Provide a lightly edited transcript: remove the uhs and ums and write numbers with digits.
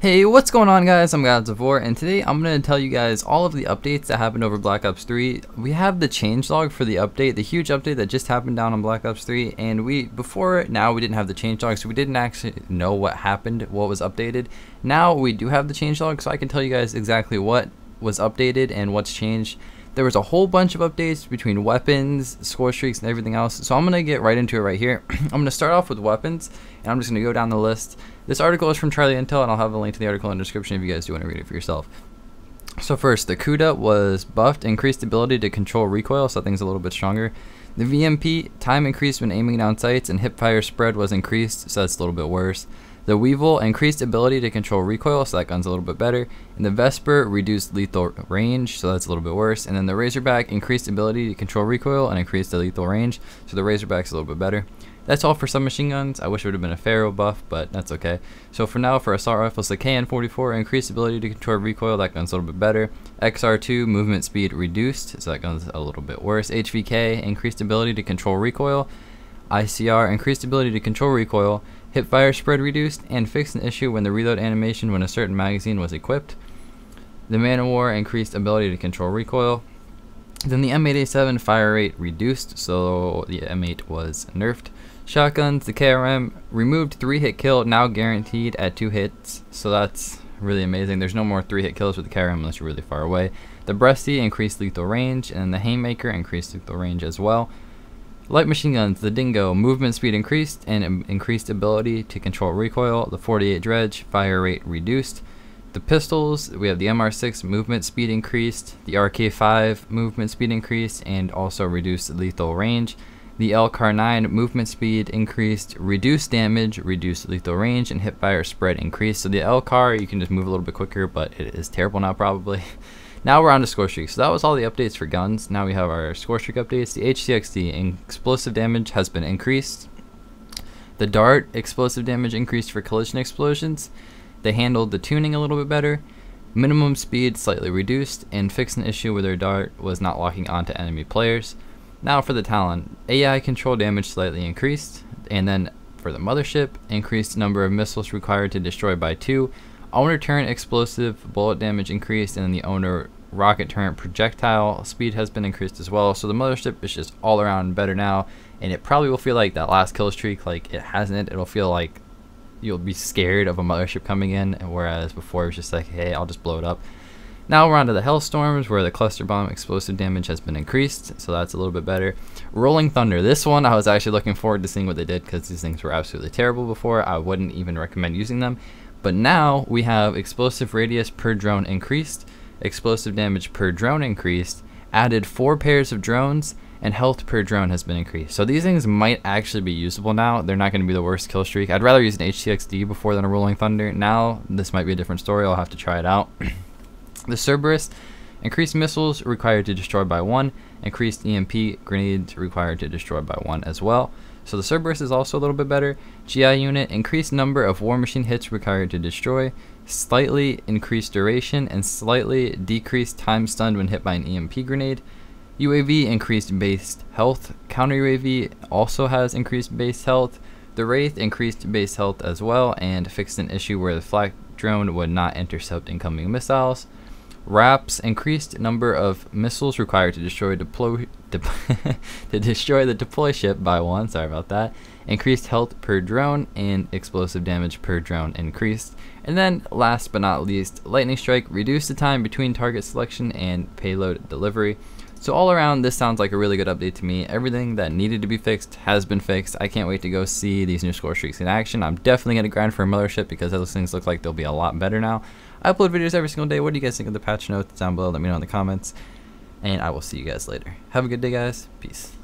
Hey, what's going on, guys? I'm XGodz, and today I'm going to tell you guys all of the updates that happened over Black Ops 3. We have the changelog for the update, the huge update that just happened down on Black Ops 3, and before now we didn't have the changelog, so we didn't actually know what happened, what was updated. Now we do have the changelog, so I can tell you guys exactly what was updated and what's changed. There was a whole bunch of updates between weapons, Scorestreaks, and everything else, so I'm going to get right into it right here. I'm going to start off with weapons, and I'm just going to go down the list. This article is from Charlie Intel, and I'll have a link to the article in the description if you guys do want to read it for yourself. So first, the Kuda was buffed, increased ability to control recoil, so that thing's a little bit stronger. The VMP, time increased when aiming down sights, and hipfire spread was increased, so that's a little bit worse. The Weevil, increased ability to control recoil, so that gun's a little bit better. And the Vesper, reduced lethal range, so that's a little bit worse. And then the Razorback, increased ability to control recoil and increased the lethal range, so the Razorback's a little bit better. That's all for submachine guns. I wish it would have been a Pharaoh buff, but that's okay. So for now, for assault rifles, the KN-44, increased ability to control recoil, that gun's a little bit better. XR2, movement speed reduced, so that gun's a little bit worse. HVK, increased ability to control recoil. ICR, increased ability to control recoil. Hipfire spread reduced, and fixed an issue when the reload animation when a certain magazine was equipped. The Man of War, increased ability to control recoil. Then the M8A7 fire rate reduced, so the M8 was nerfed. Shotguns, the KRM, removed 3-hit kill, now guaranteed at 2 hits, so that's really amazing. There's no more 3-hit kills with the KRM unless you're really far away. The Breasty, increased lethal range, and the Haymaker, increased lethal range as well. Light machine guns, the Dingo, movement speed increased and increased ability to control recoil. The 48 Dredge, fire rate reduced. The pistols, we have the MR6, movement speed increased. The RK5, movement speed increased and also reduced lethal range. The LCAR9, movement speed increased, reduced damage, reduced lethal range, and hipfire spread increased. So the LCAR, you can just move a little bit quicker, but it is terrible now probably. Now we're on to Scorestreak. So that was all the updates for guns. Now we have our Scorestreak updates. The HCXD, explosive damage has been increased. The Dart, explosive damage increased for collision explosions. They handled the tuning a little bit better. Minimum speed slightly reduced, and fixed an issue where their Dart was not locking onto enemy players. Now for the Talon, AI control damage slightly increased. And then for the Mothership, increased number of missiles required to destroy by 2. Owner turret explosive bullet damage increased, and then the owner rocket turret projectile speed has been increased as well. So the Mothership is just all around better now, and it probably will feel like that last kill streak, like it hasn't. It'll feel like you'll be scared of a Mothership coming in, whereas before it was just like, hey, I'll just blow it up. Now we're on to the Hellstorms, where the cluster bomb explosive damage has been increased, so that's a little bit better. Rolling Thunder, this one I was actually looking forward to seeing what they did, because these things were absolutely terrible before. I wouldn't even recommend using them. But now we have explosive radius per drone increased, explosive damage per drone increased, added 4 pairs of drones, and health per drone has been increased. So these things might actually be usable now. They're not going to be the worst kill streak. I'd rather use an HCXD before than a Rolling Thunder. Now this might be a different story. I'll have to try it out. The Cerberus, increased missiles required to destroy by 1, increased EMP grenades required to destroy by 1 as well. So the Cerberus is also a little bit better. GI unit, increased number of war machine hits required to destroy, slightly increased duration, and slightly decreased time stunned when hit by an EMP grenade. UAV, increased base health. Counter UAV also has increased base health. The Wraith, increased base health as well, and fixed an issue where the flak drone would not intercept incoming missiles. RAPS, increased number of missiles required to destroy to destroy the deploy ship by 1. Sorry about that. Increased health per drone, and explosive damage per drone increased. And then last but not least, Lightning Strike, reduced the time between target selection and payload delivery. So all around, this sounds like a really good update to me. Everything that needed to be fixed has been fixed. I can't wait to go see these new Scorestreaks in action. I'm definitely going to grind for a Mothership, because those things look like they'll be a lot better now. I upload videos every single day. What do you guys think of the patch notes down below? Let me know in the comments, and I will see you guys later. Have a good day, guys. Peace.